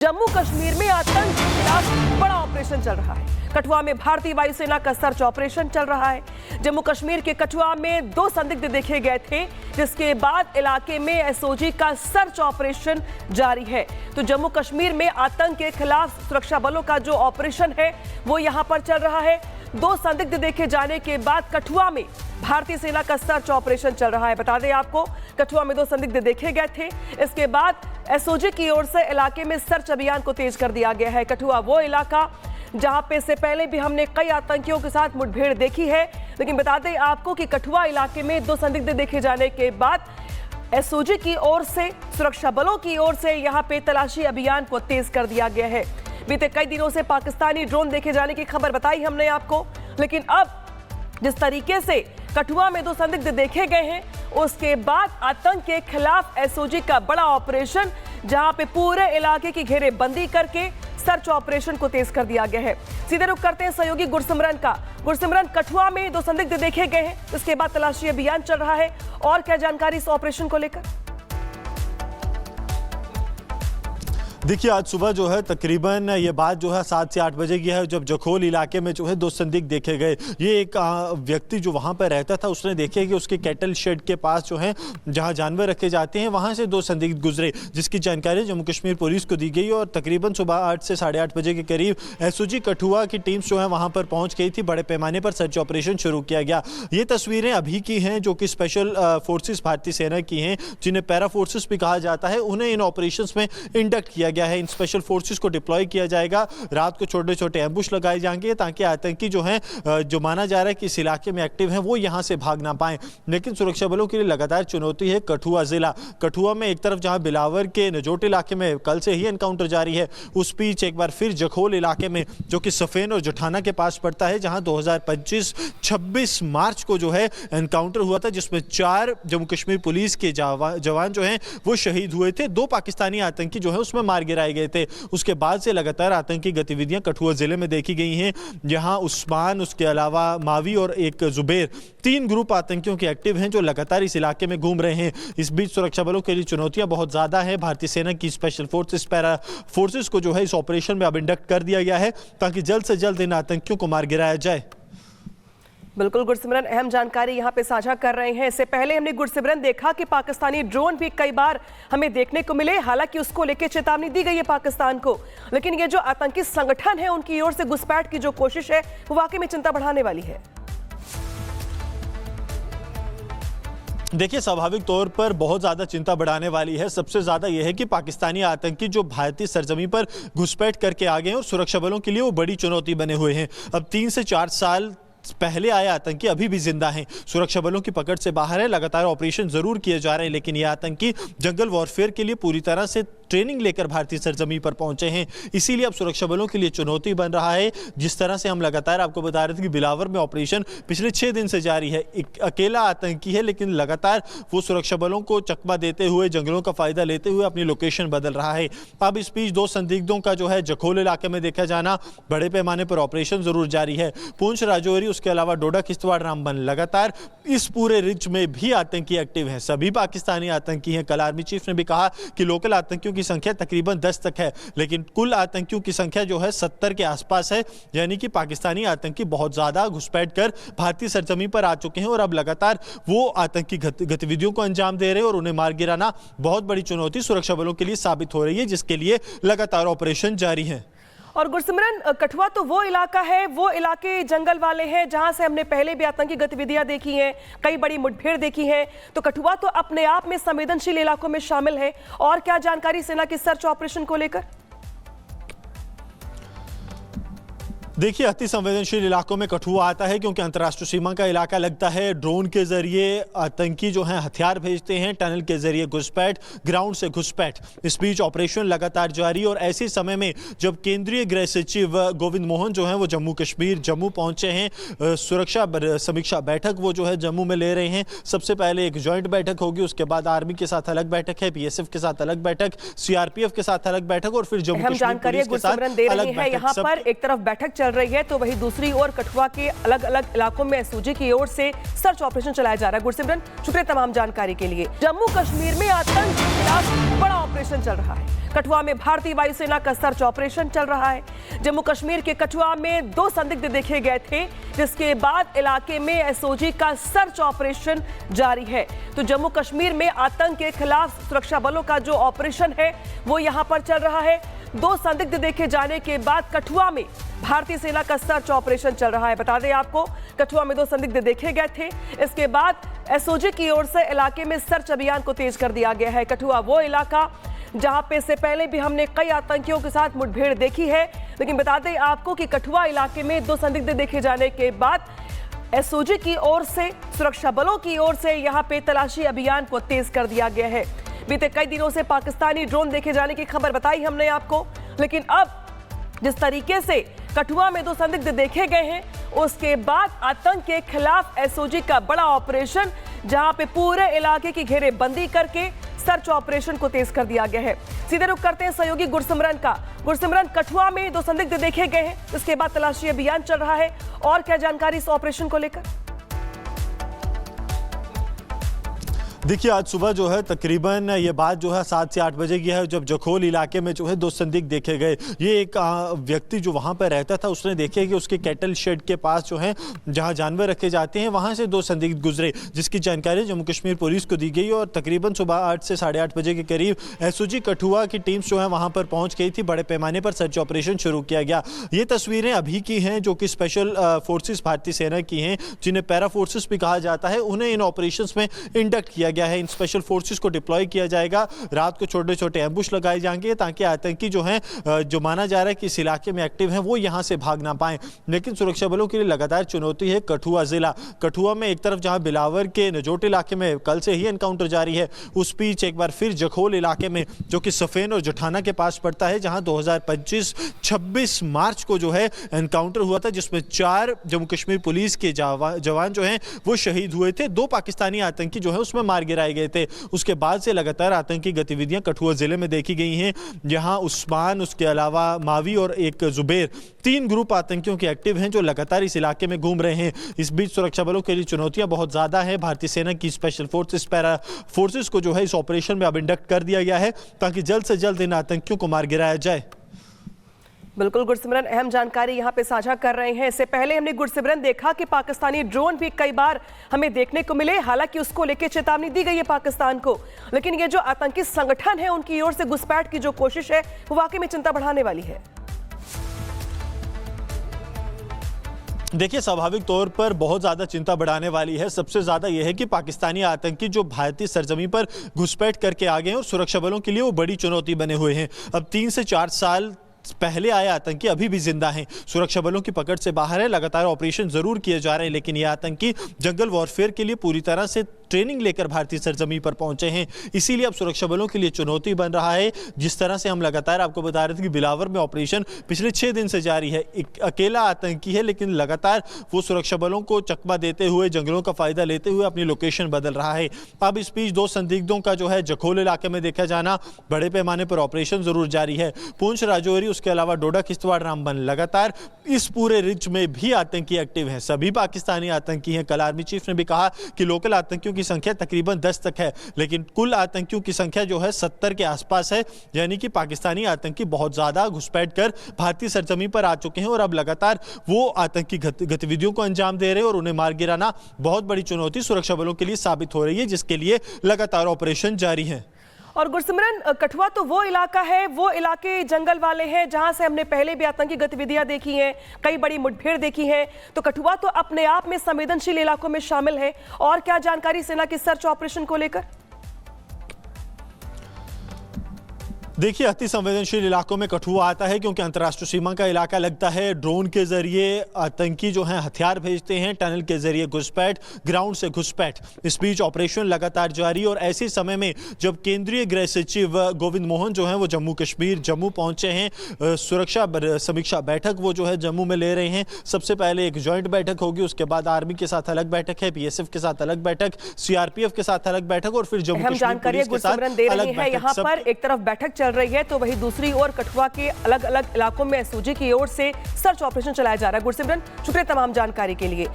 जम्मू कश्मीर में आतंक के खिलाफ बड़ा ऑपरेशन चल रहा है। कठुआ में भारतीय वायुसेना का सर्च ऑपरेशन चल रहा है। जम्मू कश्मीर के कठुआ में 2 संदिग्ध देखे गए थे, जिसके बाद इलाके में एसओजी का सर्च ऑपरेशन जारी है। तो जम्मू कश्मीर में आतंक के खिलाफ सुरक्षा बलों का जो ऑपरेशन है वो यहां पर चल रहा है। 2 संदिग्ध देखे जाने के बाद कठुआ में भारतीय सेना का सर्च ऑपरेशन चल रहा है। बता दें आपको, कठुआ में 2 संदिग्ध देखे गए थे। इसके बाद एसओजी की ओर से इलाके में सर्च अभियान को तेज कर दिया गया है। कठुआ वो इलाका जहां पे इससे पहले भी हमने कई आतंकियों के साथ मुठभेड़ देखी है, लेकिन बता दें आपको कि कठुआ इलाके में 2 संदिग्ध देखे जाने के बाद एसओजी की ओर से, सुरक्षा बलों की ओर से यहां पे तलाशी अभियान को तेज कर दिया गया है। बीते कई दिनों से पाकिस्तानी ड्रोन देखे जाने की खबर बताई हमने आपको, लेकिन अब जिस तरीके से कठुआ में 2 संदिग्ध देखे गए हैं, उसके बाद आतंक के खिलाफ एसओजी का बड़ा ऑपरेशन, जहां पे पूरे इलाके की घेरेबंदी करके सर्च ऑपरेशन को तेज कर दिया गया है। सीधे रुख करते हैं सहयोगी गुरसिमरन का। गुरसिमरन, कठुआ में 2 संदिग्ध देखे गए हैं, इसके बाद तलाशी अभियान चल रहा है, और क्या जानकारी इस ऑपरेशन को लेकर? देखिए, आज सुबह जो है तकरीबन ये बात जो है 7 से 8 बजे की है, जब जखोल इलाके में जो है 2 संदिग्ध देखे गए। ये एक व्यक्ति जो वहाँ पर रहता था, उसने देखे कि उसके कैटल शेड के पास जो है, जहाँ जानवर रखे जाते हैं, वहाँ से 2 संदिग्ध गुजरे, जिसकी जानकारी जम्मू कश्मीर पुलिस को दी गई। और तकरीबन सुबह 8 से साढ़े 8 बजे के करीब एसओजी कठुआ की टीम्स जो है वहाँ पर पहुँच गई थी। बड़े पैमाने पर सर्च ऑपरेशन शुरू किया गया। ये तस्वीरें अभी की हैं, जो कि स्पेशल फोर्सेस भारतीय सेना की हैं, जिन्हें पैरा फोर्सेस भी कहा जाता है। उन्हें इन ऑपरेशन में इंडक्ट किया गया है। इन स्पेशल फोर्सेस को डिप्लॉय किया जाएगा। रात को छोटे छोटे एम्बुश लगाए जाएंगे, ताकि आतंकी जो हैं, जो माना जा रहा है कि इस इलाके में एक्टिव हैं, वो यहां से भाग ना पाएं। लेकिन सुरक्षा बलों के लिए लगातार चुनौती है कठुआ जिला। कठुआ में एक तरफ जहां बिलावर के नजोट इलाके में कल से ही एनकाउंटर जारी है, उस बीच एक बार फिर जखोल इलाके में, जो कि सफेन और जठाना के पास पड़ता है, जहां 2025-26 मार्च को जो है एनकाउंटर हुआ था, जिसमें 4 जम्मू कश्मीर पुलिस के जवान जो हैं वो शहीद हुए थे। 2 पाकिस्तानी आतंकी जो है उसमें मार गिराए गए थे। उसके बाद से लगातार आतंकी गतिविधियां कठुआ जिले में देखी गई हैं, जहां उस्मान, उसके अलावा मावी और एक जुबेर, 3 ग्रुप आतंकियों के एक्टिव हैं, जो लगातार इस इलाके में घूम रहे हैं। इस बीच सुरक्षा बलों के लिए चुनौतियां बहुत ज्यादा है। भारतीय सेना की स्पेशल फोर्सेस, पैरा फोर्सेस को जो है इस ऑपरेशन में अब इंडक्ट कर दिया गया है, ताकि जल्द से जल्द इन आतंकियों को मार गिराया जाए। बिल्कुल गुरसिमरन, अहम जानकारी यहाँ पे साझा कर रहे हैं। इससे पहले हमने गुरसिमरन देखा कि पाकिस्तानी ड्रोन भी कई बार हमें देखने को मिले, हालांकि उसको लेकर चेतावनी दी गई है पाकिस्तान को, लेकिन ये जो आतंकी संगठन है उनकी ओर से घुसपैठ की जो कोशिश है वो वाकई में चिंता बढ़ाने वाली है। देखिए, स्वाभाविक तौर पर बहुत ज़्यादा चिंता बढ़ाने वाली है। सबसे ज़्यादा यह है कि पाकिस्तानी आतंकी जो भारतीय सरजमी पर घुसपैठ करके आ गए हैं, और सुरक्षा बलों के लिए वो बड़ी चुनौती बने हुए हैं। अब 3 से 4 साल पहले आए आतंकी अभी भी जिंदा हैं, सुरक्षा बलों की पकड़ से बाहर है। लगातार ऑपरेशन जरूर किए जा रहे हैं, लेकिन ये आतंकी जंगल वॉरफेयर के लिए पूरी तरह से ट्रेनिंग लेकर भारतीय सरजमी पर पहुंचे हैं। इसीलिए अब सुरक्षा बलों के लिए चुनौती बन रहा है। जिस तरह से हम लगातार आपको बता रहे थे कि बिलावर में ऑपरेशन पिछले 6 दिन से जारी है। एक अकेला आतंकी है, लेकिन लगातार वो सुरक्षा बलों को चकमा देते हुए, जंगलों का फायदा लेते हुए अपनी लोकेशन बदल रहा है। अब इस बीच 2 संदिग्धों का जो है जखोल इलाके में देखा जाना, बड़े पैमाने पर ऑपरेशन जरूर जारी है। पूंछ, राजौरी, उसके अलावा डोडा, किश्तवाड़, रामबन, लगातार इस पूरे रिज में भी आतंकी एक्टिव हैं। सभी पाकिस्तानी आतंकी हैं। कल आर्मी चीफ ने भी कहा कि लोकल आतंकियों की संख्या तकरीबन 10 तक है, लेकिन कुल आतंकियों की संख्या जो है 70 के आसपास है। यानी कि पाकिस्तानी आतंकी बहुत ज्यादा घुसपैठ कर भारतीय सरजमी पर आ चुके हैं, और अब लगातार वो आतंकी गतिविधियों को अंजाम दे रहे हैं, और उन्हें मार गिराना बहुत बड़ी चुनौती सुरक्षा बलों के लिए साबित हो रही है, जिसके लिए लगातार ऑपरेशन जारी है। और गुरसिमरन, कठुआ तो वो इलाका है, वो इलाके जंगल वाले हैं जहां से हमने पहले भी आतंकी गतिविधियां देखी हैं, कई बड़ी मुठभेड़ देखी है। तो कठुआ तो अपने आप में संवेदनशील इलाकों में शामिल है। और क्या जानकारी सेना के सर्च ऑपरेशन को लेकर? देखिए, अति संवेदनशील इलाकों में कठुआ आता है, क्योंकि अंतर्राष्ट्रीय सीमा का इलाका लगता है। ड्रोन के जरिए आतंकी जो हैं हथियार भेजते हैं, टनल के जरिए घुसपैठ, ग्राउंड से घुसपैठ। इस बीच ऑपरेशन लगातार जारी, और ऐसे समय में जब केंद्रीय गृह सचिव गोविंद मोहन जो हैं वो जम्मू कश्मीर जम्मू पहुंचे हैं, सुरक्षा समीक्षा बैठक वो जो है जम्मू में ले रहे हैं। सबसे पहले एक ज्वाइंट बैठक होगी, उसके बाद आर्मी के साथ अलग बैठक है, बीएसएफ के साथ अलग बैठक, सीआरपीएफ के साथ अलग बैठक, और फिर जम्मू कश्मीर पुलिस के साथ अलग बैठक। यहाँ पर एक तरफ बैठक चल रही है, तो वही दूसरी ओर कठुआ के अलग अलग इलाकों में एसओजी की ओर से सर्च ऑपरेशन चलाया जा रहा है। गुरसिमरन, शुक्रिया तमाम जानकारी के लिए। जम्मू कश्मीर में आतंक के खिलाफ बड़ा ऑपरेशन चल रहा है। कठुआ में भारतीय वायुसेना का सर्च ऑपरेशन चल रहा है। जम्मू कश्मीर के कठुआ में 2 संदिग्ध देखे गए थे, जिसके बाद इलाके में एसओजी का सर्च ऑपरेशन जारी है। तो जम्मू कश्मीर में आतंक के खिलाफ सुरक्षा बलों का जो ऑपरेशन है वो यहां पर चल रहा है। 2 संदिग्ध देखे जाने के बाद कठुआ में भारतीय सेना का सर्च ऑपरेशन चल रहा है। बता दें आपको, कठुआ में 2 संदिग्ध देखे गए थे। इसके बाद एसओजी की ओर से इलाके में सर्च अभियान को तेज कर दिया गया है। कठुआ वो इलाका जहां पे इससे पहले भी हमने कई आतंकियों के साथ मुठभेड़ देखी है, लेकिन बता दें आपको कि कठुआ इलाके में 2 संदिग्ध देखे जाने के बाद एसओजी की ओर से, सुरक्षा बलों की ओर से यहां पे तलाशी अभियान को तेज कर दिया गया है। बीते कई दिनों से पाकिस्तानी ड्रोन देखे जाने की खबर बताई हमने आपको, लेकिन अब जिस तरीके से कठुआ में 2 संदिग्ध देखे गए हैं, उसके बाद आतंक के खिलाफ एसओजी का बड़ा ऑपरेशन, जहां पे पूरे इलाके की घेरेबंदी करके सर्च ऑपरेशन को तेज कर दिया गया है। सीधे रुख करते हैं सहयोगी गुरसिमरन का। गुरसिमरन, कठुआ में 2 संदिग्ध देखे गए हैं, इसके बाद तलाशी अभियान चल रहा है, और क्या जानकारी इस ऑपरेशन को लेकर? देखिए, आज सुबह जो है तकरीबन ये बात जो है 7 से 8 बजे की है, जब जखोल इलाके में जो है 2 संदिग्ध देखे गए। ये एक व्यक्ति जो वहां पर रहता था, उसने देखे कि उसके कैटल शेड के पास जो है, जहां जानवर रखे जाते हैं, वहां से 2 संदिग्ध गुजरे, जिसकी जानकारी जम्मू कश्मीर पुलिस को दी गई। और तकरीबन सुबह 8 से 8:30 बजे के करीब एसओजी कठुआ की टीम्स जो है वहां पर पहुंच गई थी। बड़े पैमाने पर सर्च ऑपरेशन शुरू किया गया। ये तस्वीरें अभी की हैं, जो कि स्पेशल फोर्सेस भारतीय सेना की हैं, जिन्हें पैरा फोर्सेस भी कहा जाता है। उन्हें इन ऑपरेशन में इंडक्ट किया गया है। इन स्पेशल फोर्सेस को डिप्लॉय किया जाएगा। रात को छोटे छोटे एम्बुश लगाए जाएंगे, ताकि आतंकी जो हैं, जो माना जा रहा है कि इस इलाके में एक्टिव हैं, वो यहां से भाग ना पाएं। लेकिन सुरक्षा बलों के लिए लगातार चुनौती है कठुआ जिला। कठुआ में एक तरफ जहां बिलावर के नजोट इलाके में कल से ही एनकाउंटर जारी है, उस बीच एक बार फिर जखोल इलाके में, जो कि सफेन और जठाना के पास पड़ता है, जहां 2025-26 मार्च को जो है एनकाउंटर हुआ था, जिसमें 4 जम्मू कश्मीर पुलिस के जवान जो हैं वो शहीद हुए थे। 2 पाकिस्तानी आतंकी जो है उसमें मार गिराए गए थे। उसके बाद से लगातार आतंकी गतिविधियां कठुआ जिले में देखी गई हैं, जहां उस्मान, उसके अलावा मावी और एक जुबेर, 3 ग्रुप आतंकियों के एक्टिव हैं, जो लगातार इस इलाके में घूम रहे हैं। इस बीच सुरक्षा बलों के लिए चुनौतियां बहुत ज्यादा है। भारतीय सेना की स्पेशल फोर्सेस, पैरा फोर्सेस को जो है इस ऑपरेशन में अब इंडक्ट कर दिया गया है, ताकि जल्द से जल्द इन आतंकियों को मार गिराया जाए। बिल्कुल गुरसिमरन, अहम जानकारी यहां पे साझा कर रहे हैं। इससे पहले हमने गुरसिमरन देखा कि पाकिस्तानी ड्रोन भी कई बार हमें देखने को मिले, हालांकि उसको लेकर चेतावनी दी गई है पाकिस्तान को, लेकिन ये जो आतंकी संगठन है उनकी ओर से घुसपैठ की जो कोशिश है वो वाकई में चिंता बढ़ाने वाली है। देखिए, स्वाभाविक तौर पर बहुत ज़्यादा चिंता बढ़ाने वाली है। सबसे ज़्यादा यह है कि पाकिस्तानी आतंकी जो भारतीय सरजमी पर घुसपैठ करके आ गए हैं, और सुरक्षा बलों के लिए वो बड़ी चुनौती बने हुए हैं। अब 3 से 4 साल पहले आए आतंकी अभी भी जिंदा हैं, सुरक्षा बलों की पकड़ से बाहर है। लगातार ऑपरेशन जरूर किए जा रहे हैं, लेकिन ये आतंकी जंगल वॉरफेयर के लिए पूरी तरह से ट्रेनिंग लेकर भारतीय सरजमी पर पहुंचे हैं। इसीलिए अब सुरक्षा बलों के लिए चुनौती बन रहा है। जिस तरह से हम लगातार आपको बता रहे थे कि बिलावर में ऑपरेशन पिछले 6 दिन से जारी है। एक अकेला आतंकी है, लेकिन लगातार वो सुरक्षा बलों को चकमा देते हुए, जंगलों का फायदा लेते हुए अपनी लोकेशन बदल रहा है। अब इस बीच 2 संदिग्धों का जो है जखोल इलाके में देखा जाना, बड़े पैमाने पर ऑपरेशन जरूर जारी है। पुंछ, राजौरी, उसके अलावा डोडा, किश्तवाड़, रामबन, लगातार इस पूरे रिज में भी आतंकी एक्टिव हैं। सभी पाकिस्तानी आतंकी हैं। कल आर्मी चीफ ने भी कहा कि लोकल आतंकियों की संख्या तकरीबन 10 तक है, लेकिन कुल आतंकियों की संख्या जो है 70 के आसपास है। यानी कि पाकिस्तानी आतंकी बहुत ज्यादा घुसपैठ कर भारतीय सरजमी पर आ चुके हैं, और अब लगातार वो आतंकी गतिविधियों को अंजाम दे रहे हैं, और उन्हें मार गिराना बहुत बड़ी चुनौती सुरक्षा बलों के लिए साबित हो रही है, जिसके लिए लगातार ऑपरेशन जारी है। और गुरसिमरन, कठुआ तो वो इलाका है, वो इलाके जंगल वाले हैं जहां से हमने पहले भी आतंकी गतिविधियां देखी हैं, कई बड़ी मुठभेड़ देखी है। तो कठुआ तो अपने आप में संवेदनशील इलाकों में शामिल है। और क्या जानकारी सेना की सर्च ऑपरेशन को लेकर? देखिए, अति संवेदनशील इलाकों में कठुआ आता है, क्योंकि अंतर्राष्ट्रीय सीमा का इलाका लगता है। ड्रोन के जरिए आतंकी जो हैं हथियार भेजते हैं, टनल के जरिए घुसपैठ, ग्राउंड से घुसपैठ। इस बीच ऑपरेशन लगातार जारी, और ऐसे समय में जब केंद्रीय गृह सचिव गोविंद मोहन जो हैं वो जम्मू पहुंचे हैं, सुरक्षा समीक्षा बैठक वो जो है जम्मू में ले रहे हैं। सबसे पहले एक ज्वाइंट बैठक होगी, उसके बाद आर्मी के साथ अलग बैठक है, बीएसएफ के साथ अलग बैठक, सीआरपीएफ के साथ अलग बैठक, और फिर जम्मू कश्मीर पुलिस के साथ अलग बैठक। यहाँ पर एक तरफ बैठक चल रही है, तो वही दूसरी ओर कठुआ के अलग अलग इलाकों में एसओजी की ओर से सर्च ऑपरेशन चलाया जा रहा है। गुरसिमरन, शुक्रिया तमाम जानकारी के लिए।